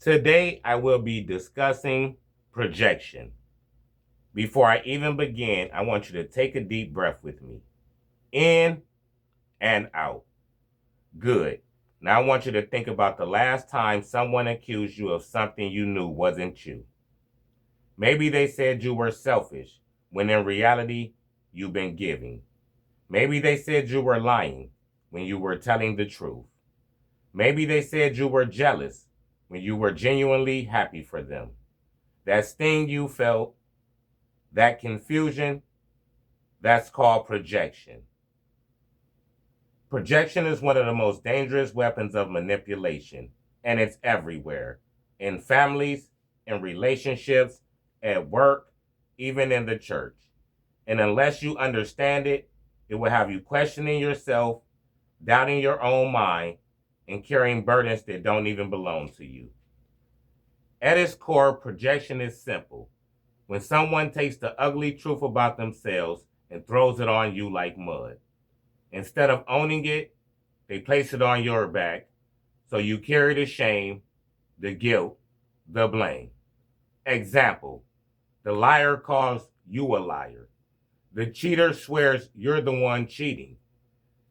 Today, I will be discussing projection. Before I even begin, I want you to take a deep breath with me. In and out. Good. Now I want you to think about the last time someone accused you of something you knew wasn't you. Maybe they said you were selfish, when in reality, you've been giving. Maybe they said you were lying, when you were telling the truth. Maybe they said you were jealous, when you were genuinely happy for them. That sting you felt, that confusion, that's called projection. Projection is one of the most dangerous weapons of manipulation, and it's everywhere. In families, in relationships, at work, even in the church. And unless you understand it, it will have you questioning yourself, doubting your own mind, and carrying burdens that don't even belong to you. At its core, projection is simple. When someone takes the ugly truth about themselves and throws it on you like mud. Instead of owning it, they place it on your back, so you carry the shame, the guilt, the blame. Example, the liar calls you a liar. The cheater swears you're the one cheating.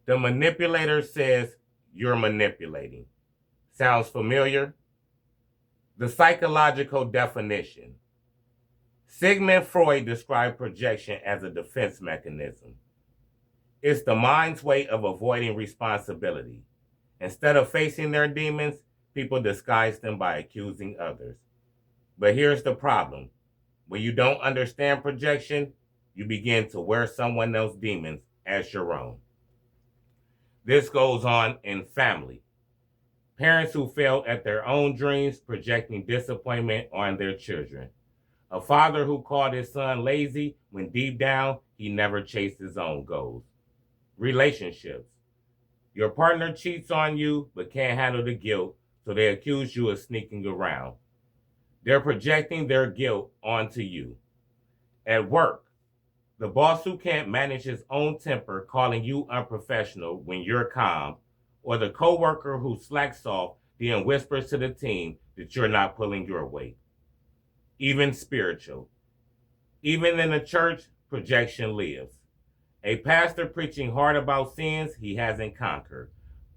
The manipulator says you're manipulating. Sounds familiar? The psychological definition. Sigmund Freud described projection as a defense mechanism. It's the mind's way of avoiding responsibility. Instead of facing their demons, people disguise them by accusing others. But here's the problem. When you don't understand projection, you begin to wear someone else's demons as your own. This goes on in family. Parents who fail at their own dreams, projecting disappointment on their children. A father who called his son lazy when deep down he never chased his own goals. Relationships. Your partner cheats on you but can't handle the guilt, so they accuse you of sneaking around. They're projecting their guilt onto you. At work, the boss who can't manage his own temper calling you unprofessional when you're calm, or the coworker who slacks off then whispers to the team that you're not pulling your weight. Even spiritual. Even in the church, projection lives. A pastor preaching hard about sins he hasn't conquered.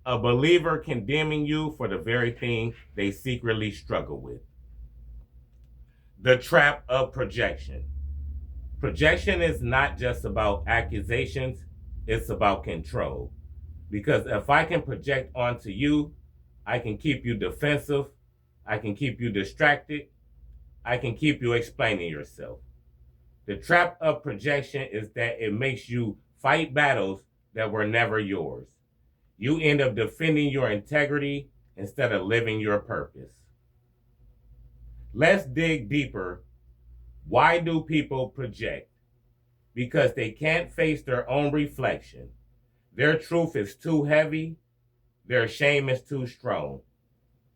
A believer condemning you for the very thing they secretly struggle with. The trap of projection. Projection is not just about accusations, it's about control. Because if I can project onto you, I can keep you defensive, I can keep you distracted, I can keep you explaining yourself. The trap of projection is that it makes you fight battles that were never yours. You end up defending your integrity instead of living your purpose. Let's dig deeper. Why do people project? Because they can't face their own reflection. Their truth is too heavy. Their shame is too strong.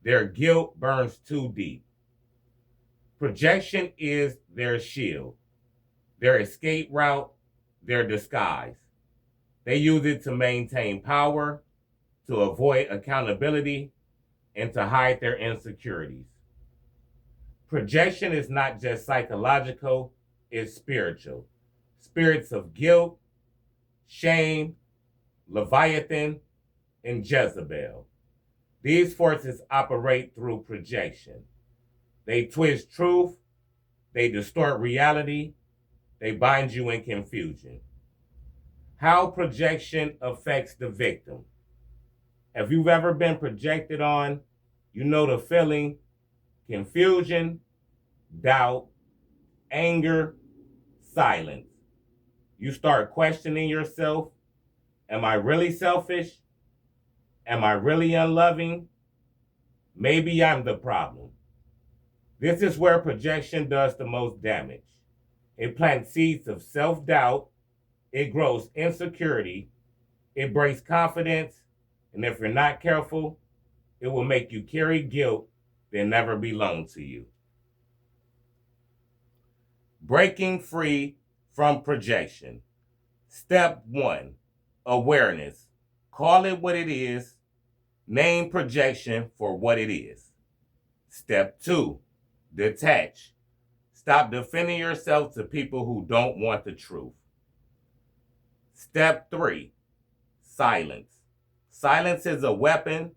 Their guilt burns too deep. Projection is their shield, their escape route, their disguise. They use it to maintain power, to avoid accountability, and to hide their insecurities. Projection is not just psychological, it's spiritual. Spirits of guilt, shame, Leviathan, and Jezebel. These forces operate through projection. They twist truth, they distort reality, they bind you in confusion. How projection affects the victim. If you've ever been projected on, you know the feeling: confusion, doubt, anger, silence. You start questioning yourself. Am I really selfish? Am I really unloving? Maybe I'm the problem. This is where projection does the most damage. It plants seeds of self-doubt, it grows insecurity, it breaks confidence, and if you're not careful, it will make you carry guilt that never belonged to you. Breaking free from projection. Step 1, awareness. Call it what it is. Name projection for what it is. Step 2, detach. Stop defending yourself to people who don't want the truth. Step 3, silence. Silence is a weapon.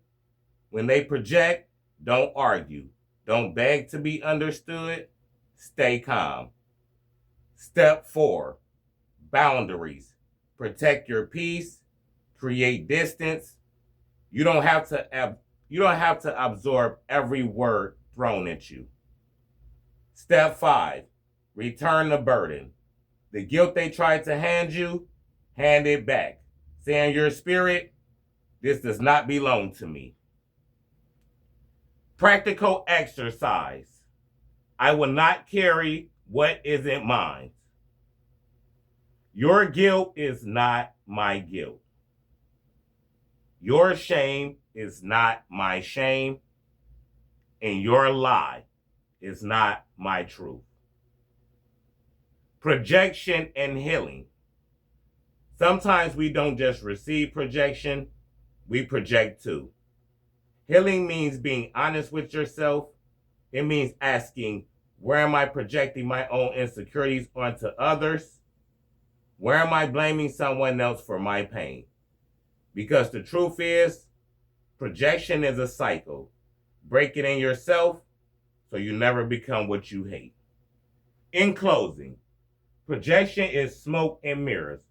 When they project, don't argue. Don't beg to be understood. Stay calm. Step 4, boundaries. Protect your peace. Create distance. You don't have to absorb every word thrown at you. Step 5, return the burden. The guilt they tried to hand you, hand it back. Say in your spirit, this does not belong to me. Practical exercise. I will not carry what isn't mine. Your guilt is not my guilt. Your shame is not my shame. And your lie is not my truth. Projection and healing. Sometimes we don't just receive projection, we project too. Healing means being honest with yourself. It means asking, where am I projecting my own insecurities onto others? Where am I blaming someone else for my pain? Because the truth is, projection is a cycle. Break it in yourself so you never become what you hate. In closing, projection is smoke and mirrors.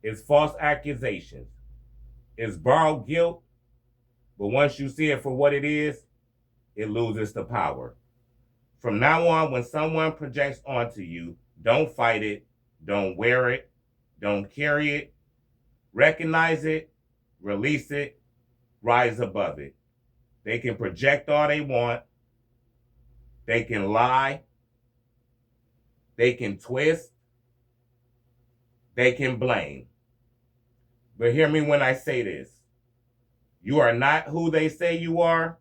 It's false accusations. It's borrowed guilt. But once you see it for what it is, it loses the power. From now on, when someone projects onto you, don't fight it, don't wear it, don't carry it. Recognize it, release it, rise above it. They can project all they want. They can lie. They can twist. They can blame. But hear me when I say this. You are not who they say you are,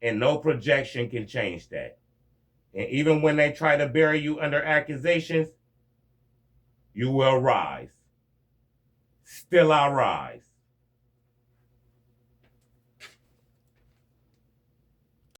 and no projection can change that. And even when they try to bury you under accusations, you will rise. Still I rise.